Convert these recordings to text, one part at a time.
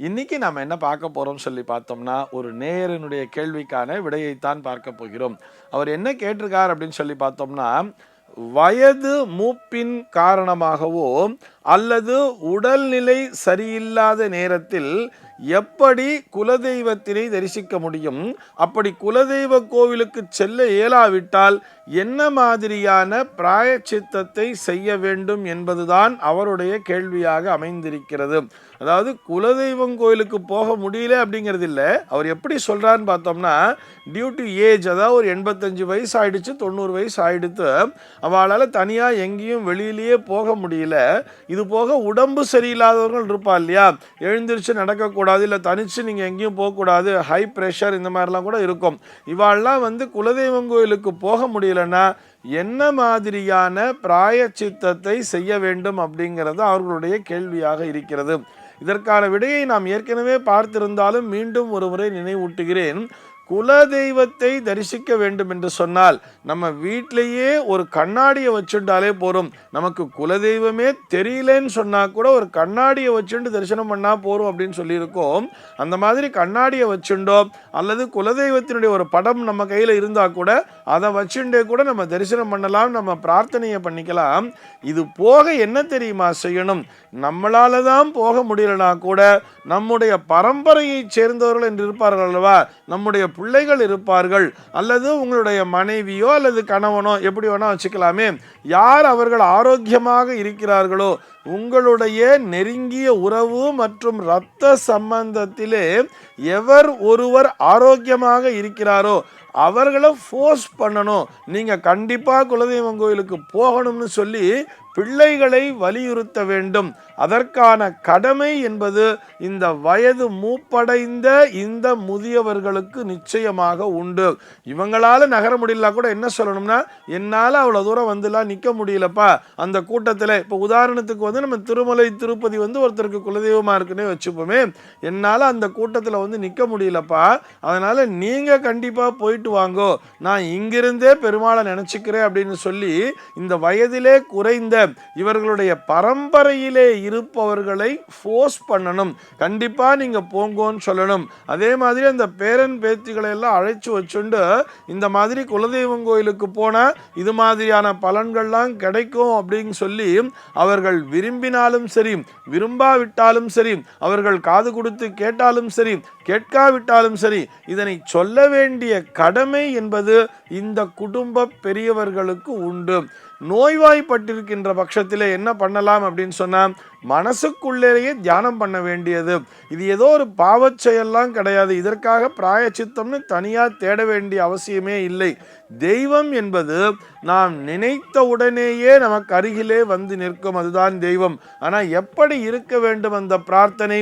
இன்னைக்கு நம்ம என்ன பார்க்க போறோம் சொல்லி பார்த்தோம்னா, ஒரு நேயரினுடைய கேள்விக்கான விடையைத்தான் பார்க்க போகிறோம். அவர் என்ன கேட்டிருக்கார் அப்படின்னு சொல்லி பார்த்தோம்னா, வயது மூப்பின் காரணமாகவோ அல்லது உடல்நிலை சரியில்லாத நேரத்தில் எப்படி குலதெய்வத்தினை தரிசிக்க முடியும்? அப்படி குலதெய்வ கோவிலுக்கு செல்ல இயலாவிட்டால் என்ன மாதிரியான பிராயச்சித்தத்தை செய்ய வேண்டும் என்பதுதான் அவருடைய கேள்வியாக அமைந்திருக்கிறது. அதாவது குலதெய்வம் கோயிலுக்கு போக முடியல அப்படிங்கிறது இல்லை. அவர் எப்படி சொல்றான்னு பார்த்தோம்னா, டியூ டு ஏஜ், அதாவது ஒரு 85 வயசு ஆயிடுச்சு, 90 வயசு ஆயிடுத்து, அவளால் தனியாக எங்கேயும் வெளியிலேயே போக முடியல. இது போக உடம்பு சரியில்லாதவர்கள் இருப்பா இல்லையா, எழுந்திரிச்சு நடக்கக்கூடாது, இல்லை தனிச்சு நீங்கள் எங்கேயும் போகக்கூடாது, ஹை ப்ரெஷர் இந்த மாதிரிலாம் கூட இருக்கும். இவாள்லாம் குலதெய்வம் கோயிலுக்கு போக முடியலன்னா என்ன மாதிரியான பிராயச்சித்தத்தை செய்ய வேண்டும் அப்படிங்கிறது அவர்களுடைய கேள்வியாக இருக்கிறது. இதற்கான விடையை நாம் ஏற்கனவே பார்த்திருந்தாலும் மீண்டும் ஒரு முறை நினைவூட்டுகிறேன். குலதெய்வத்தை தரிசிக்க வேண்டும் என்று சொன்னால் நம்ம வீட்டிலேயே ஒரு கண்ணாடியை வச்சுட்டாலே போரும். நமக்கு குலதெய்வமே தெரியலன்னு சொன்னா கூட ஒரு கண்ணாடியை வச்சுட்டு தரிசனம் பண்ணா போரும் அப்படின்னு சொல்லியிருக்கோம். அந்த மாதிரி கண்ணாடியை வச்சுட்டோம் அல்லது குலதெய்வத்தினுடைய ஒரு படம் நம்ம கையில் இருந்தா கூட அதை வச்சுட்டே கூட நம்ம தரிசனம் பண்ணலாம், நம்ம பிரார்த்தனையை பண்ணிக்கலாம். இது போக என்ன தெரியுமா செய்யணும்? நம்மளால தான் போக முடியலனா கூட நம்முடைய பரம்பரையை சேர்ந்தவர்கள் என்று இருப்பார்கள் அல்லவா, நம்முடைய பிள்ளைகள் இருப்பார்கள், அல்லது உங்களுடைய மனைவியோ அல்லது கணவனோ எப்படி வேணா வச்சுக்கலாமே, யார் அவர்கள் ஆரோக்கியமாக இருக்கிறார்களோ, உங்களுடைய நெருங்கிய உறவு மற்றும் இரத்த சம்பந்தத்திலே எவர் ஒருவர் ஆரோக்கியமாக இருக்கிறாரோ அவர்களை ஃபோர்ஸ் பண்ணணும். நீங்க கண்டிப்பா குலதெய்வம் கோயிலுக்கு போகணும்னு சொல்லி பிள்ளைகளை வலியுறுத்த வேண்டும். அதற்கான கடமை என்பது இந்த வயது மூப்படைந்த இந்த முதியவர்களுக்கு நிச்சயமாக உண்டு. இவங்களால நகர முடியல கூட என்ன சொல்லணும்னா, என்னால் அவ்வளோ தூரம் வந்துலாம் நிற்க முடியலப்பா அந்த கூட்டத்தில். இப்போ உதாரணத்துக்கு நம்ம திருமலை திருப்பதி ஒருத்தருக்கு குலதெய்வமாக இருக்குன்னே வச்சுப்போமே, என்னால் அந்த கூட்டத்தில் நிற்க முடியலப்பா, அதனால் நீங்கள் கண்டிப்பாக போயிட்டு வாங்கோ, நான் இங்கிருந்தே பெருமாளை நினச்சிக்கிறேன் அப்படின்னு சொல்லி இந்த வயதிலே குறைந்த இவர்களுடைய பரம்பரையிலே இருப்பவர்களை ஃபோர்ஸ் பண்ணணும். கண்டிப்பா நீங்க போங்கோன்னு சொல்லணும். அதே மாதிரி அந்த பேரன் பேத்திகளை எல்லாம் அழைச்சு வச்சுண்டு இந்த மாதிரி குலதெய்வம் கோயிலுக்கு போனா இது மாதிரியான பலன்கள்லாம் கிடைக்கும் அப்படின்னு சொல்லி அவர்கள் விரும்பினாலும் சரி விரும்பாவிட்டாலும் சரி, அவர்கள் காது கொடுத்து கேட்டாலும் சரி கேட்காவிட்டாலும் சரி, இதனை சொல்ல வேண்டிய கடமை என்பது இந்த குடும்ப பெரியவர்களுக்கு உண்டு. நோய்வாய்ப்பட்டிருக்கின்ற பட்சத்தில் என்ன பண்ணலாம் அப்படின்னு சொன்னால், மனசுக்குள்ளேயே தியானம் பண்ண வேண்டியது. இது ஏதோ ஒரு பாவச் செயல்லாம் கிடையாது. இதற்காக பிராயச்சித்தம்னு தனியாக தேட வேண்டிய அவசியமே இல்லை. தெய்வம் என்பது நாம் நினைத்த உடனேயே நமக்கு அருகிலே வந்து நிற்கும், அதுதான் தெய்வம். ஆனால் எப்படி இருக்க வேண்டும் அந்த பிரார்த்தனை?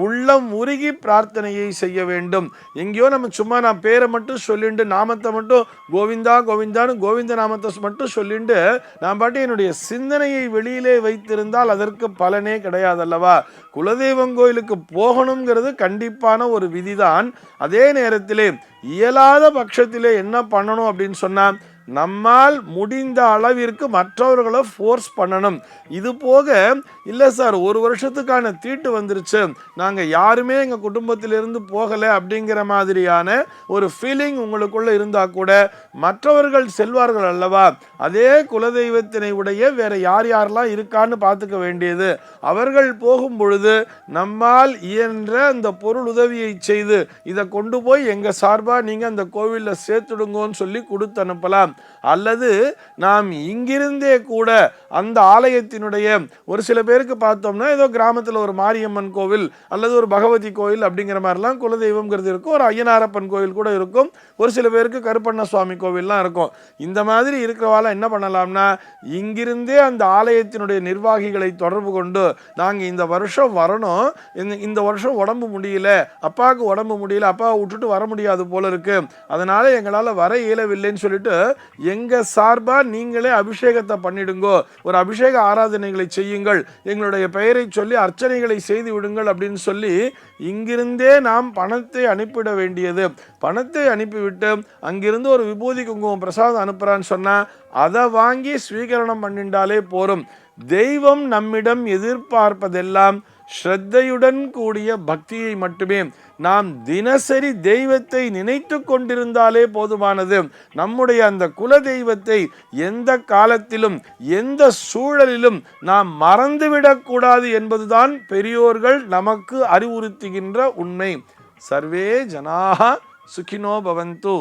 உள்ளம் உருகி பிரார்த்தனையை செய்ய வேண்டும். எங்கேயோ நம்ம சும்மா நான் பேரை மட்டும் சொல்லிட்டு நாமத்தை மட்டும் கோவிந்தா கோவிந்தான்னு கோவிந்த நாமத்தை மட்டும் சொல்லிட்டு நான் பாட்டு என்னுடைய சிந்தனையை வெளியிலே வைத்திருந்தால் அதற்கு பலனே கிடையாது அல்லவா. குலதெய்வம் கோயிலுக்கு போகணுங்கிறது கண்டிப்பான ஒரு விதிதான். அதே நேரத்திலே இயலாத பட்சத்திலே என்ன பண்ணணும் அப்படின்னு சொன்னா, நம்மால் முடிந்த அளவிற்கு மற்றவர்களை ஃபோர்ஸ் பண்ணணும். இது போக இல்லை சார், ஒரு வருஷத்துக்கான தீட்டு வந்துருச்சு, நாங்கள் யாருமே எங்கள் குடும்பத்திலிருந்து போகலை அப்படிங்கிற மாதிரியான ஒரு ஃபீலிங் உங்களுக்குள்ள இருந்தால் கூட மற்றவர்கள் செல்வார்கள் அல்லவா. அதே குலதெய்வத்தினை உடைய வேற யார் யாரெல்லாம் இருக்கான்னு பார்த்துக்க வேண்டியது. அவர்கள் போகும் பொழுது நம்மால் இயன்ற அந்த பொருள் உதவியை செய்து இதை கொண்டு போய் எங்கள் சார்பாக நீங்கள் அந்த கோவிலில் சேர்த்துடுங்கன்னு சொல்லி கொடுத்து அனுப்பலாம். அல்லது நாம் இங்கிருந்தே கூட அந்த ஆலயத்தினுடைய ஒரு சில பேருக்கு பார்த்தோம்னா ஏதோ கிராமத்தில் ஒரு மாரியம்மன் கோவில் அல்லது ஒரு பகவதி கோவில் அப்படிங்கிற மாதிரிலாம் குலதெய்வம்ங்கிறது இருக்கும். ஒரு ஐயனாரப்பன் கோவில் கூட இருக்கும். ஒரு சில பேருக்கு கருப்பண்ண சுவாமி கோவில்லாம் இருக்கும். இந்த மாதிரி இருக்கிறவால என்ன பண்ணலாம்னா, இங்கிருந்தே அந்த ஆலயத்தினுடைய நிர்வாகிகளை தொடர்பு கொண்டு, நாங்கள் இந்த வருஷம் வரணும், இந்த வருஷம் உடம்பு முடியல, அப்பாவுக்கு உடம்பு முடியல, அப்பாவை விட்டுட்டு வர முடியாது போல இருக்கு, அதனால எங்களால் வர இயலவில்லைன்னு சொல்லிட்டு எங்க சார்பா நீங்களே அபிஷேகத்தை பண்ணிடுங்கோ, ஒரு அபிஷேக ஆராதனைகளை செய்யுங்கள், எங்களுடைய பெயரை சொல்லி அர்ச்சனைகளை செய்து விடுங்கள் அப்படின்னு சொல்லி இங்கிருந்தே நாம் பணத்தை அனுப்பிட வேண்டியது. பணத்தை அனுப்பிவிட்டு அங்கிருந்து ஒரு விபூதி குங்குமம் பிரசாதம் அனுப்புறான்னு சொன்னா அதை வாங்கி ஸ்வீகரணம் பண்ணிட்டாலே போரும். தெய்வம் நம்மிடம் எதிர்பார்ப்பதெல்லாம் ஸ்ரத்தையுடன் கூடிய பக்தியை மட்டுமே நாம் தினசரி தெய்வத்தை நினைத்து கொண்டிருந்தாலே போதுமானது. நம்முடைய அந்த குல தெய்வத்தை எந்த காலத்திலும் எந்த சூழலிலும் நாம் மறந்துவிடக் கூடாது என்பதுதான் பெரியோர்கள் நமக்கு அறிவுறுத்துகின்ற உண்மை. சர்வே ஜனாஹ சுகினோ பவந்து.